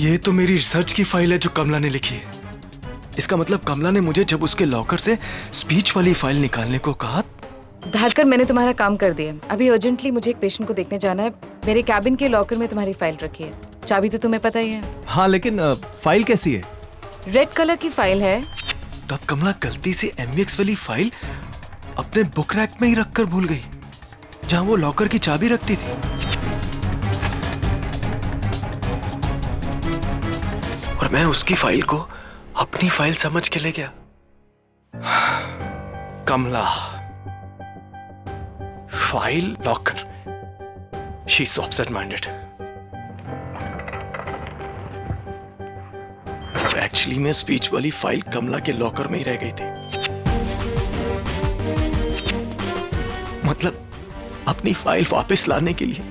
ये तो मेरी रिसर्च की फाइल है जो कमला ने लिखी है। इसका मतलब कमला ने मुझे जब उसके लॉकर से स्पीच वाली फाइल निकालने को कहा। धारकर, मैंने तुम्हारा काम कर दिया। अभी अर्जेंटली मुझे एक पेशेंट को देखने जाना है। मेरे कैबिन के लॉकर में तुम्हारी फाइल रखी है। चाबी तो तुम्हें पता ही है। हाँ, लेकिन फाइल कैसी है? रेड कलर की फाइल है। तब कमला गलती से MX वाली फाइल अपने बुक रैक में ही रखकर भूल गई, जहां वो लॉकर की चाबी रखती थी। और मैं उसकी फाइल को अपनी फाइल समझ के ले गया। Kamala, file, locker, she is absent minded. Actually में स्पीच वाली फाइल कमला के लॉकर में ही रह गई थी। मतलब अपनी फाइल वापस लाने के लिए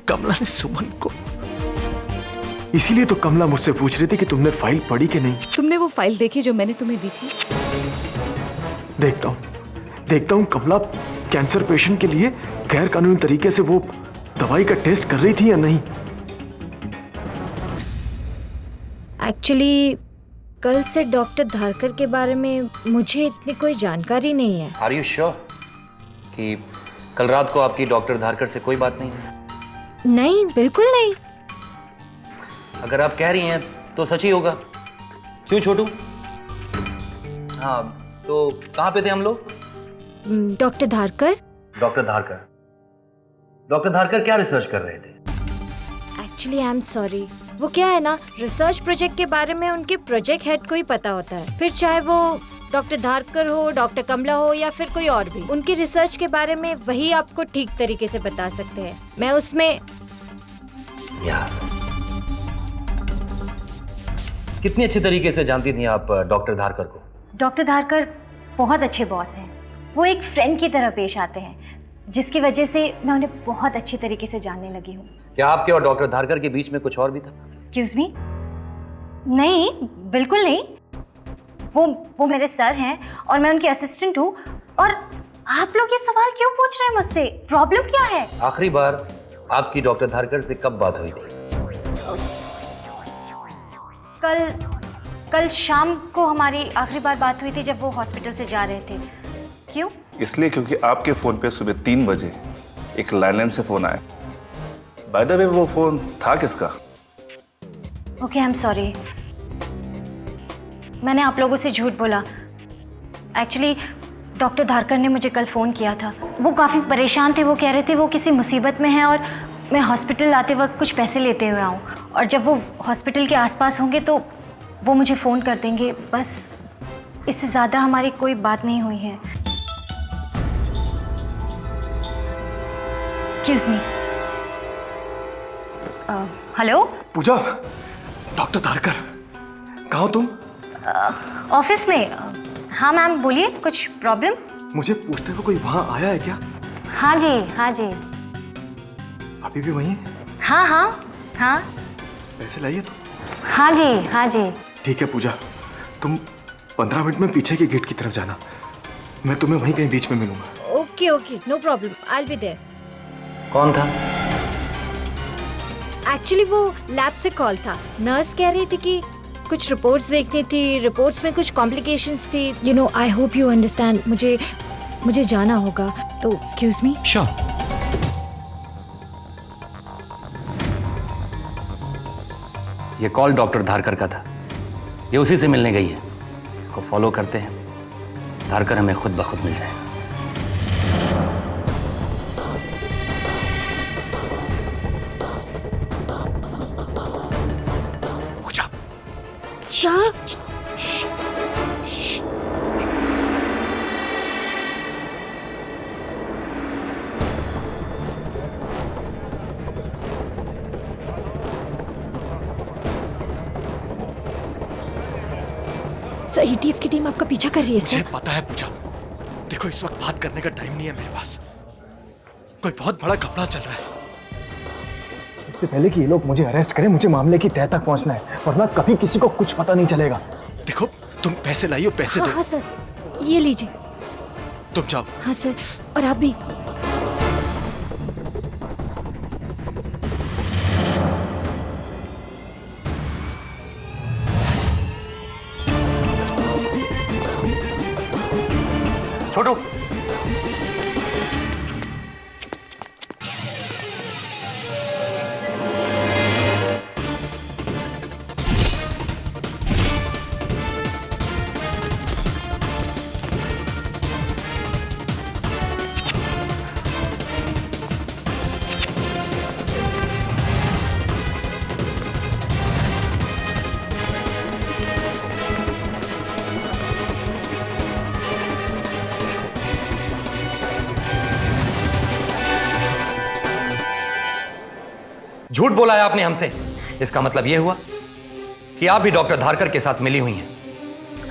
कमला ने सुमन को। इसीलिए तो कमला मुझसे पूछ रही थी कि तुमने फाइल पढ़ी कि नहीं। तुमने वो फाइल देखी जो मैंने तुम्हें दी थी? देखता हूं कमला कैंसर पेशेंट के लिए गैर कानूनी तरीके से वो दवाई का टेस्ट कर रही थी या नहीं। एक्चुअली कल से डॉक्टर धारकर के बारे में मुझे इतनी कोई जानकारी नहीं है। आर यू श्योर कि कल रात को आपकी डॉक्टर धारकर से कोई बात नहीं है? नहीं, बिल्कुल नहीं। अगर आप कह रही हैं तो सच ही होगा। क्यों छोटू? हाँ, तो कहाँ पे थे हम लोग? डॉक्टर धारकर। डॉक्टर धारकर क्या रिसर्च कर रहे थे? एक्चुअली आई एम सॉरी, वो क्या है ना, रिसर्च प्रोजेक्ट के बारे में उनके प्रोजेक्ट हेड को ही पता होता है। फिर चाहे वो डॉक्टर धारकर हो, डॉक्टर कमला हो या फिर कोई और भी, उनकी रिसर्च के बारे में वही आपको ठीक तरीके से बता सकते हैं। मैं उसमें यार, कितनी अच्छी तरीके से जानती थी आप डॉक्टर धारकर को? डॉक्टर धारकर बहुत अच्छे बॉस हैं। वो एक फ्रेंड की तरह पेश आते हैं, जिसकी वजह से मैं उन्हें बहुत अच्छी तरीके से जानने लगी हूँ। क्या आपके और डॉक्टर धारकर के बीच में कुछ और भी था? Excuse me? नहीं, बिल्कुल नहीं। वो मेरे सर हैं और मैं उनकी असिस्टेंट हूँ। और आप लोग ये सवाल क्यों पूछ रहे हैं मुझसे? प्रॉब्लम क्या है? आखिरी बार आपकी डॉक्टर धारकर से कब बात हुई थी? कल शाम को हमारी आखिरी बार बात हुई थी जब वो हॉस्पिटल से जा रहे थे। क्यों? इसलिए क्योंकि आपके फोन पे सुबह 3 बजे एक लैंडलाइन से फोन आया। बाय द वे, वो फोन था किसका? Okay, I am sorry. मैंने आप लोगों से झूठ बोला। एक्चुअली डॉक्टर धारकर ने मुझे कल फ़ोन किया था। वो काफ़ी परेशान थे। वो कह रहे थे वो किसी मुसीबत में हैं और मैं हॉस्पिटल आते वक्त कुछ पैसे लेते हुए आऊँ, और जब वो हॉस्पिटल के आसपास होंगे तो वो मुझे फ़ोन कर देंगे। बस इससे ज़्यादा हमारी कोई बात नहीं हुई है। Excuse me. हेलो पूजा, डॉक्टर धारकर, कहाँ हो तुम? ऑफिस में। हाँ मैम, बोलिए, कुछ प्रॉब्लम? मुझे पूछते हुए कोई वहाँ आया है क्या? हाँ जी, हाँ जी। अभी भी वहीं? हाँ हाँ हाँ। पैसे लाइए तो। हाँ जी, हाँ जी। ठीक है पूजा, तुम 15 मिनट में पीछे के गेट की तरफ जाना। मैं तुम्हें वहीं कहीं बीच में मिलूंगा। Okay okay, no problem, I will be there. कौन था? एक्चुअली वो लैब से कॉल था। नर्स कह रही थी कि कुछ रिपोर्ट्स देखनी थी, रिपोर्ट्स में कुछ कॉम्प्लिकेशंस थी। You know, I hope you understand. मुझे जाना होगा, तो एक्सक्यूज मी। श्योर। ये कॉल डॉक्टर धारकर का था। ये उसी से मिलने गई है। इसको फॉलो करते हैं, धारकर हमें खुद ब खुद मिल जाएगा। सर, सर ईटीएफ की टीम आपका पीछा कर रही है मुझे सर। पता है पूजा। देखो इस वक्त बात करने का टाइम नहीं है मेरे पास। कोई बहुत बड़ा घपला चल रहा है। इससे पहले कि ये लोग मुझे अरेस्ट करें, मुझे मामले की तह तक पहुंचना है, वरना कभी किसी को कुछ पता नहीं चलेगा। देखो तुम पैसे लाइयो, पैसे हाँ दो। हाँ सर, ये लीजिए। तुम जाओ। हाँ सर, और आप भी। छोटू, झूठ बोला है आपने हमसे। इसका मतलब यह हुआ कि आप भी डॉक्टर धारकर के साथ मिली हुई हैं।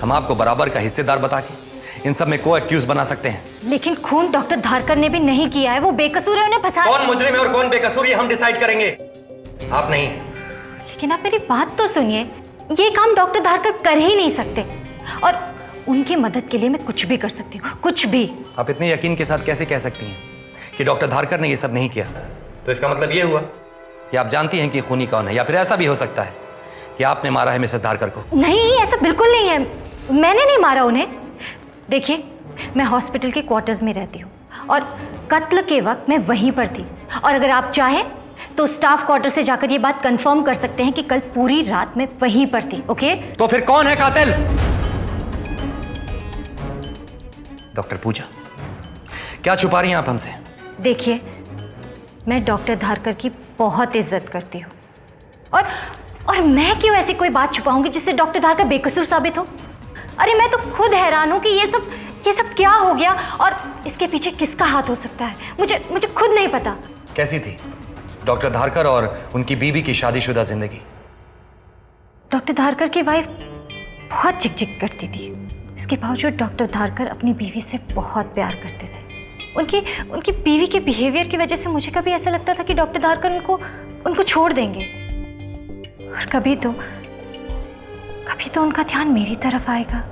हम आपको बराबर का हिस्सेदार बता के इन सब में को एक्यूज बना सकते हैं। लेकिन खून डॉक्टर धारकर ने भी नहीं किया है, वो बेकसूर है, उन्हें फंसा। कौन मुजरिम है और कौन बेकसूर ये हम डिसाइड करेंगे, आप नहीं। लेकिन आप मेरी बात तो सुनिए, ये काम डॉक्टर धारकर कर ही नहीं सकते, और उनकी मदद के लिए मैं कुछ भी कर सकती हूँ, कुछ भी। आप इतने यकीन के साथ कैसे कह सकती हैं कि डॉक्टर धारकर ने ये सब नहीं किया? तो इसका मतलब ये हुआ कि आप जानती हैं कि खूनी कौन है, या फिर ऐसा भी हो सकता है कि आपने मारा है मिसेस धारकर को। नहीं, ऐसा बिल्कुल नहीं है, मैंने नहीं मारा उन्हें। देखिए, मैं हॉस्पिटल के क्वार्टर्स में रहती हूँ और कत्ल के वक्त मैं वहीं पर थी, और अगर आप चाहें तो स्टाफ क्वार्टर से जाकर ये बात कंफर्म कर सकते हैं कि कल पूरी रात मैं वहीं पर थी। ओके? तो फिर कौन है कातिल? डॉक्टर पूजा, क्या छुपा रही हैं आप हमसे? देखिए, मैं डॉक्टर धारकर की बहुत इज्जत करती हूँ, और मैं क्यों ऐसी कोई बात छुपाऊंगी जिससे डॉक्टर धारकर बेकसूर साबित हो? अरे मैं तो खुद हैरान हूँ कि ये सब क्या हो गया, और इसके पीछे किसका हाथ हो सकता है, मुझे खुद नहीं पता। कैसी थी डॉक्टर धारकर और उनकी बीवी की शादीशुदा जिंदगी? डॉक्टर धारकर की वाइफ बहुत झिकझिक करती थी, इसके बावजूद डॉक्टर धारकर अपनी बीवी से बहुत प्यार करते थे। उनकी बीवी के बिहेवियर की वजह से मुझे कभी ऐसा लगता था कि डॉक्टर धारकर उनको छोड़ देंगे, और कभी तो उनका ध्यान मेरी तरफ आएगा।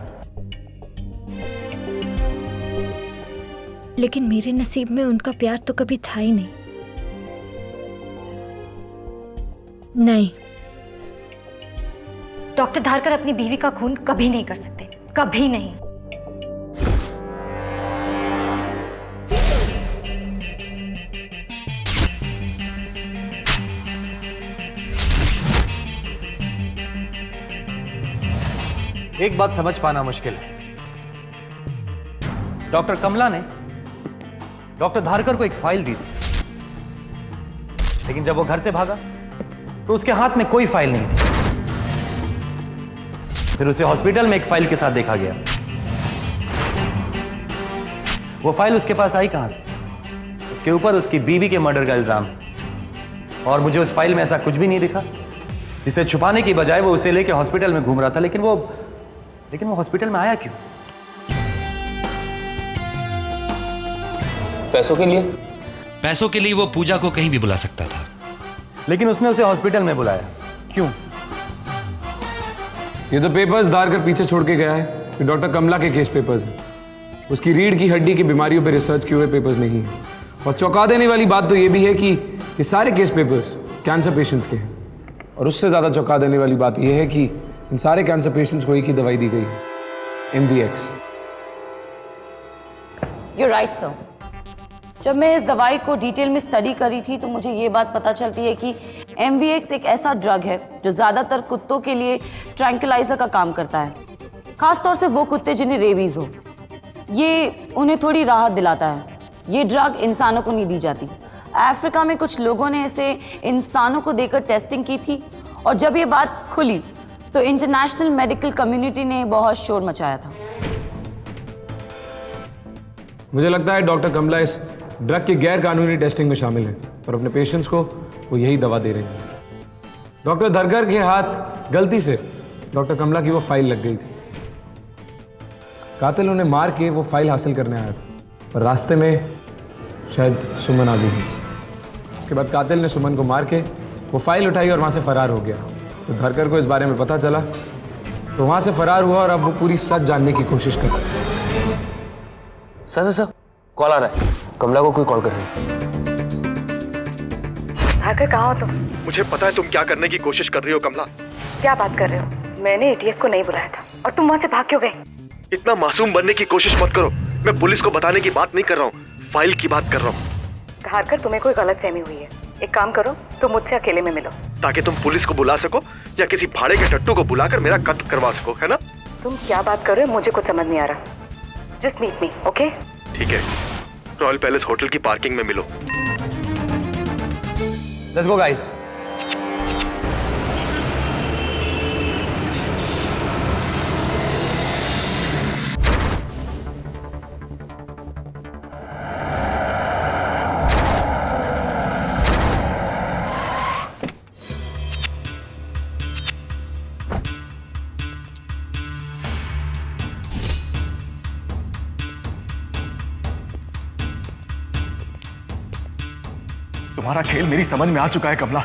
लेकिन मेरे नसीब में उनका प्यार तो कभी था ही नहीं। नहीं, डॉक्टर धारकर अपनी बीवी का खून कभी नहीं कर सकते, कभी नहीं। एक बात समझ पाना मुश्किल है। डॉक्टर कमला ने डॉक्टर धारकर को एक फाइल दी थी, लेकिन जब वो घर से भागा तो उसके हाथ में कोई फाइल नहीं थी। फिर उसे हॉस्पिटल में एक फाइल के साथ देखा गया। वो फाइल उसके पास आई कहां से? उसके ऊपर उसकी बीवी के मर्डर का इल्जाम है, और मुझे उस फाइल में ऐसा कुछ भी नहीं दिखा जिसे छुपाने की बजाय वो उसे लेके हॉस्पिटल में घूम रहा था। लेकिन वो हॉस्पिटल में आया क्यों? पैसों के लिए? पैसों के लिए वो पूजा को कहीं भी बुला सकता था, लेकिन उसने उसे हॉस्पिटल में बुलाया क्यों? ये तो पेपर्स धारकर पीछे छोड़ के गया है, ये डॉक्टर कमला के केस पेपर्स हैं। उसकी रीढ़ की हड्डी की बीमारियों पर रिसर्च किए हुए पेपर्स नहीं है। और चौंका देने वाली बात तो ये भी है कि ये सारे केस पेपर्स कैंसर पेशेंट्स के हैं, और उससे ज़्यादा चौंका देने वाली बात यह है कि इन सारे कैंसर पेशेंट्स को एक ही दवाई दी गई है, MVX। You're right, sir. जब मैं इस दवाई को डिटेल में स्टडी करी थी तो मुझे ये बात पता चलती है कि MVX एक ऐसा ड्रग है जो ज़्यादातर कुत्तों के लिए ट्रैंक्विलाइजर का काम करता है, खासतौर से वो कुत्ते जिन्हें रेबीज हो। ये उन्हें थोड़ी राहत दिलाता है। ये ड्रग इंसानों को नहीं दी जाती। अफ्रीका में कुछ लोगों ने इसे इंसानों को देकर टेस्टिंग की थी, और जब ये बात खुली तो इंटरनेशनल मेडिकल कम्युनिटी ने बहुत शोर मचाया था। मुझे लगता है डॉक्टर कमला इस ड्रग की गैर कानूनी टेस्टिंग में शामिल है, और अपने पेशेंट्स को वो यही दवा दे रहे हैं। डॉक्टर धारकर के हाथ गलती से डॉक्टर कमला की वो फाइल लग गई थी, कातिल उन्हें मार के वो फाइल हासिल करने आया था, पर रास्ते में शायद सुमन आ गई। उसके बाद कातिल ने सुमन को मार के वो फाइल उठाई और वहाँ से फरार हो गया। तो धारकर को इस बारे में पता चला तो वहाँ से फरार हुआ और अब वो पूरी सच जानने की कोशिश कर रहा है। सर कॉल आ रहा है, कमला को कोई कॉल कर रही है। धारकर कहाँ हो तुम? मुझे पता है तुम क्या करने की कोशिश कर रही हो कमला। क्या बात कर रहे हो? मैंने एटीएफ को नहीं बुलाया था और तुम वहाँ से भाग क्यों गए? इतना मासूम बनने की कोशिश मत करो। मैं पुलिस को बताने की बात नहीं कर रहा हूँ, फाइल की बात कर रहा हूँ। धारकर, तुम्हें कोई गलतफहमी हुई है। एक काम करो, तुम मुझसे अकेले में मिलो ताकि तुम पुलिस को बुला सको या किसी भाड़े के टट्टू को बुलाकर मेरा कत्ल करवा सको, है ना? तुम क्या बात कर रहे हो? मुझे कुछ समझ नहीं आ रहा। Just meet me, okay? ठीक है, रॉयल पैलेस होटल की पार्किंग में मिलो। Let's go guys. तुम्हारा खेल मेरी समझ में आ चुका है कमला।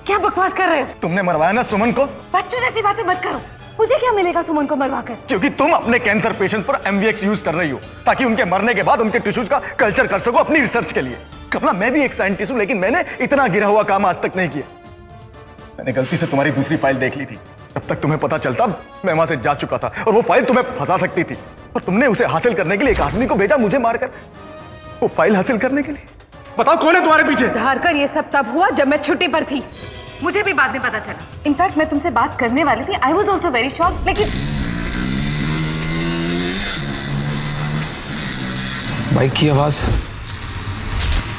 क्या बकवास कर रहे हो? तुमने मरवाया ना सुमन को। बच्चों जैसी बातें मत करो। मुझे क्या मिलेगा सुमन को मरवा कर? क्योंकि तुम अपने कैंसर पेशेंट्स पर एमवीएक्स यूज कर रही हो ताकि उनके मरने के बाद उनके टिश्यूज का कल्चर कर सको अपनी रिसर्च के लिए। कमला, मैं भी एक साइंटिस्ट हूं, लेकिन मैंने इतना गिरा हुआ काम आज तक नहीं किया। मैंने गलती से तुम्हारी दूसरी फाइल देख ली थी। जब तक तुम्हें पता चलता मैं वहां से जा चुका था और वो फाइल तुम्हें फंसा सकती थी, और तुमने उसे हासिल करने के लिए एक आदमी को भेजा मुझे मारकर, वो फाइल हासिल करने के लिए। बताओ कौन है तुम्हारे पीछे? धारकर, ये सब तब हुआ जब मैं छुट्टी पर थी। मुझे भी बाद में पता चला। इनफैक्ट मैं तुमसे बात करने वाली थी। I was also very shocked, लेकिन बाइक की आवाज,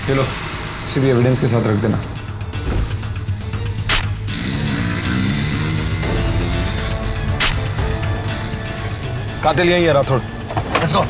चलो किसी भी एविडेंस के साथ रख देना। कातिल यही है Rathore. Let's go.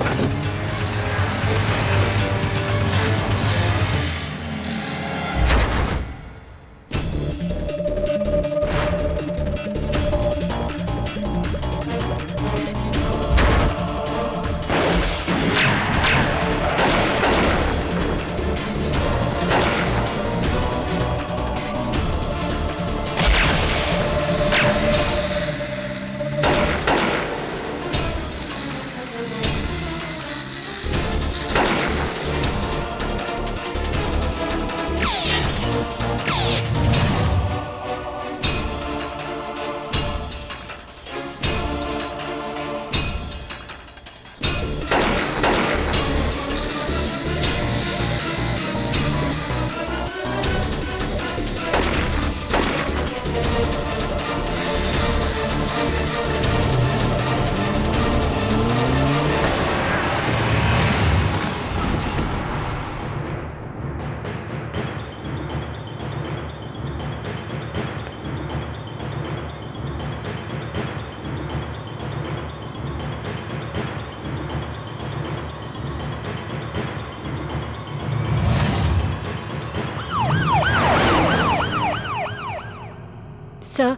Sir,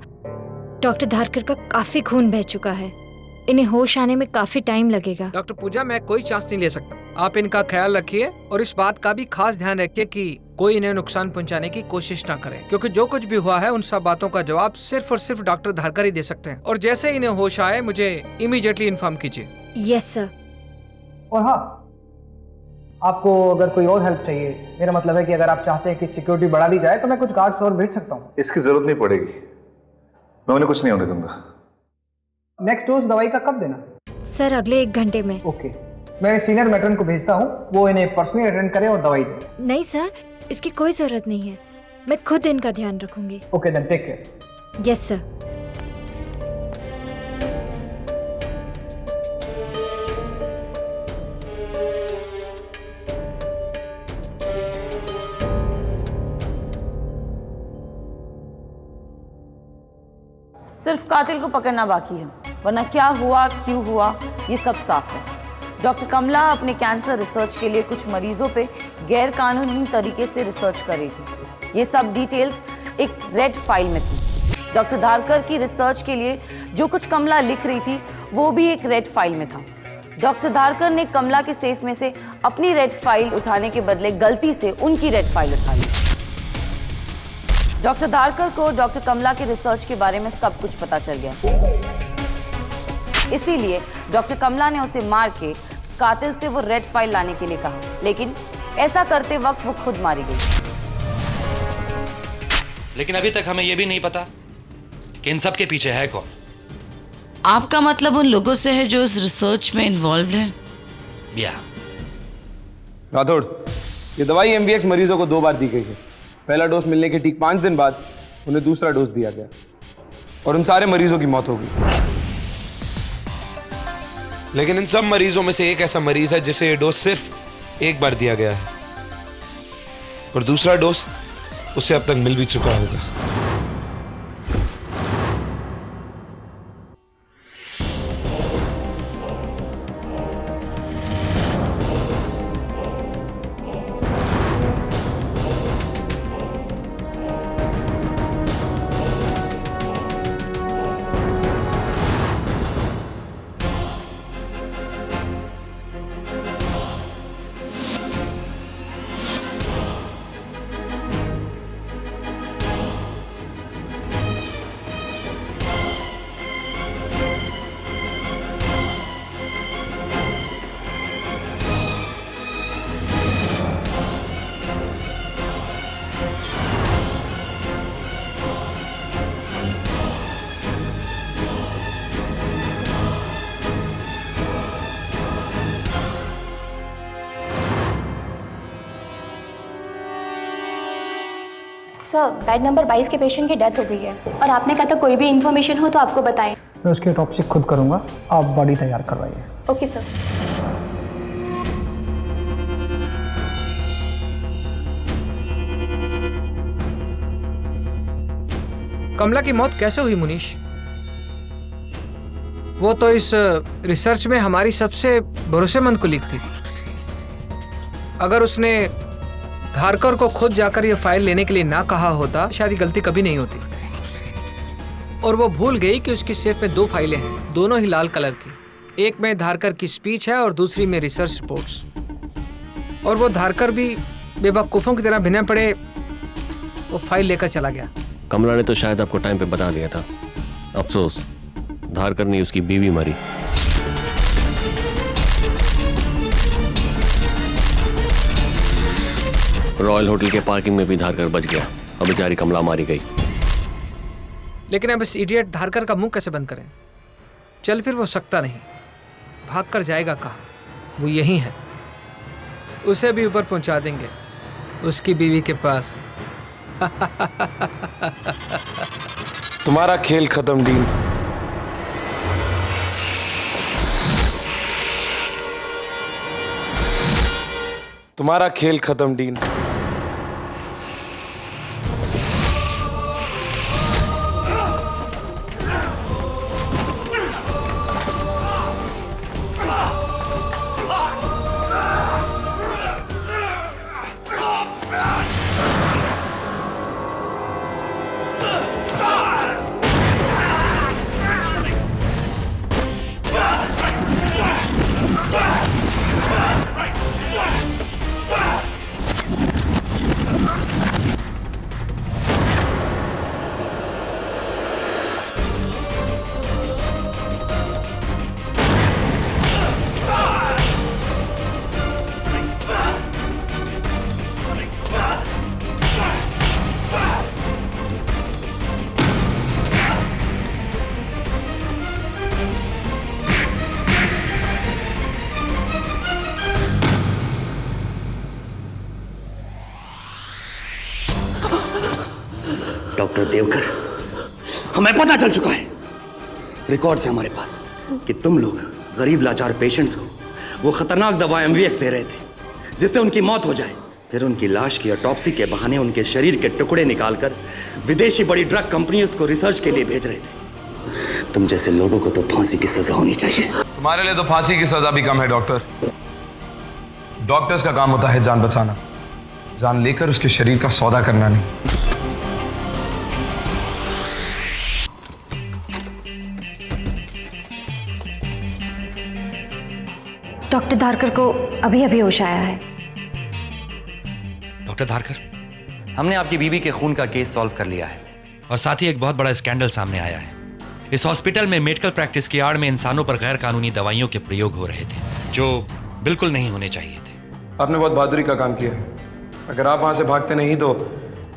doctor Dharkar का काफी खून बह चुका है। इन्हें होश आने में काफी टाइम लगेगा। डॉक्टर पूजा, मैं कोई चांस नहीं ले सकता। आप इनका ख्याल रखिए और इस बात का भी खास ध्यान रखिए कि कोई इन्हें नुकसान पहुंचाने की कोशिश ना करे, क्योंकि जो कुछ भी हुआ है उन सब बातों का जवाब सिर्फ और सिर्फ डॉक्टर धारकर ही दे सकते हैं। और जैसे इन्हें होश आए मुझे इमीडिएटली इन्फॉर्म कीजिए। Yes sir. और हाँ, आपको अगर कोई और हेल्प चाहिए, मेरा मतलब है कि अगर आप चाहते हैं कि सिक्योरिटी बढ़ा दी जाए तो मैं कुछ गार्ड्स और भेज सकता हूँ। इसकी जरूरत नहीं पड़ेगी, मैं उन्हें कुछ नहीं होने दूंगा। नेक्स्ट डोज दवाई का कब देना? सर, अगले 1 घंटे में। ओके, मैं सीनियर मैट्रन को भेजता हूँ, वो इन्हें पर्सनली अटेंड करे और दवाई दे। नहीं सर, इसकी कोई जरूरत नहीं है। मैं खुद इनका ध्यान रखूंगी। Okay then, take care. Yes sir. सिर्फ कातिल को पकड़ना बाकी है, वरना क्या हुआ, क्यों हुआ, ये सब साफ है। डॉक्टर कमला अपने कैंसर रिसर्च के लिए कुछ मरीजों पे गैर कानूनी तरीके से रिसर्च कर रही थी। ये सब डिटेल्स एक रेड फाइल में थी। डॉक्टर धारकर की रिसर्च के लिए जो कुछ कमला लिख रही थी वो भी एक रेड फाइल में था। डॉक्टर धारकर ने कमला के सेफ में से अपनी रेड फाइल उठाने के बदले गलती से उनकी रेड फाइल उठा ली। डॉक्टर धारकर को डॉक्टर कमला के रिसर्च के बारे में सब कुछ पता चल गया, इसीलिए डॉक्टर कमला ने उसे मार के कातिल से वो रेड फाइल लाने के लिए कहा, लेकिन ऐसा करते वक्त वो खुद मारी गई। लेकिन अभी तक हमें यह भी नहीं पता कि इन सब के पीछे है कौन। आपका मतलब उन लोगों से है जो इस रिसर्च में इन्वॉल्व हैं? या राठौड़, ये दवाई MVX मरीजों को 2 बार दी गई है। पहला डोज मिलने के ठीक 5 दिन बाद उन्हें दूसरा डोज दिया गया और उन सारे मरीजों की मौत हो गई। लेकिन इन सब मरीजों में से एक ऐसा मरीज है जिसे ये डोज सिर्फ 1 बार दिया गया है और दूसरा डोज उसे अब तक मिल भी चुका होगा। सर, बेड नंबर 22 के पेशेंट की डेथ हो गई है और आपने कहा था कोई भी इन्फॉर्मेशन हो तो आपको बताएं। मैं उसकी ऑटोप्सी खुद करूंगा, आप बॉडी तैयार करवाइए। Okay sir. कमला की मौत कैसे हुई मुनीश? वो तो इस रिसर्च में हमारी सबसे भरोसेमंद कुलीग थी। अगर उसने धारकर को खुद जाकर ये फाइल लेने के लिए ना कहा होता, शायद गलती कभी नहीं होती। और वो भूल गई कि उसकी सेफ में 2 फाइलें हैं, दोनों ही लाल कलर की। एक में धारकर की स्पीच है और दूसरी में रिसर्च रिपोर्ट्स। और वो धारकर भी बेवकूफ़ों की तरह बिना पड़े वो फाइल लेकर चला गया। कमला ने तो शायद आपको टाइम पे बता दिया था। अफसोस, धारकर नहीं, उसकी बीवी मरी। रॉयल होटल के पार्किंग में भी धारकर बच गया और बेचारी कमला मारी गई। लेकिन अब इस इडियट धारकर का मुंह कैसे बंद करें? चल फिर वो सकता नहीं, भाग कर जाएगा कहाँ? वो यहीं है, उसे भी ऊपर पहुंचा देंगे, उसकी बीवी के पास। तुम्हारा खेल खत्म डीन। तुम्हारा खेल खत्म डीन। डॉक्टर देवकर, हमें पता चल चुका है, रिकॉर्ड्स है हमारे पास कि तुम लोग गरीब लाचार पेशेंट्स को वो खतरनाक दवा MVX दे रहे थे जिससे उनकी मौत हो जाए। फिर उनकी लाश की ऑटोप्सी के बहाने उनके शरीर के टुकड़े निकालकर विदेशी बड़ी ड्रग कंपनी उसको रिसर्च के लिए भेज रहे थे। तुम जैसे लोगों को तो फांसी की सजा होनी चाहिए। तुम्हारे लिए तो फांसी की सजा भी कम है डॉक्टर। डॉक्टर्स का काम होता है जान बचाना, जान लेकर उसके शरीर का सौदा करना नहीं। डॉक्टर धारकर को अभी अभी होश आया है। डॉक्टर धारकर, हमने आपकी बीबी के खून का केस सॉल्व कर लिया है और साथ ही एक बहुत बड़ा स्कैंडल सामने आया है। इस हॉस्पिटल में मेडिकल प्रैक्टिस की आड़ में इंसानों पर गैर कानूनी दवाइयों के प्रयोग हो रहे थे जो बिल्कुल नहीं होने चाहिए थे। आपने बहुत बहादुरी का काम किया है। अगर आप वहां से भागते नहीं तो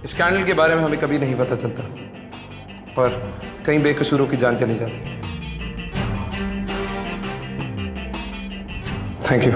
स्कैंडल के बारे में हमें कभी नहीं पता चलता, पर कई बेकसूरों की जान चली जाती। Thank you.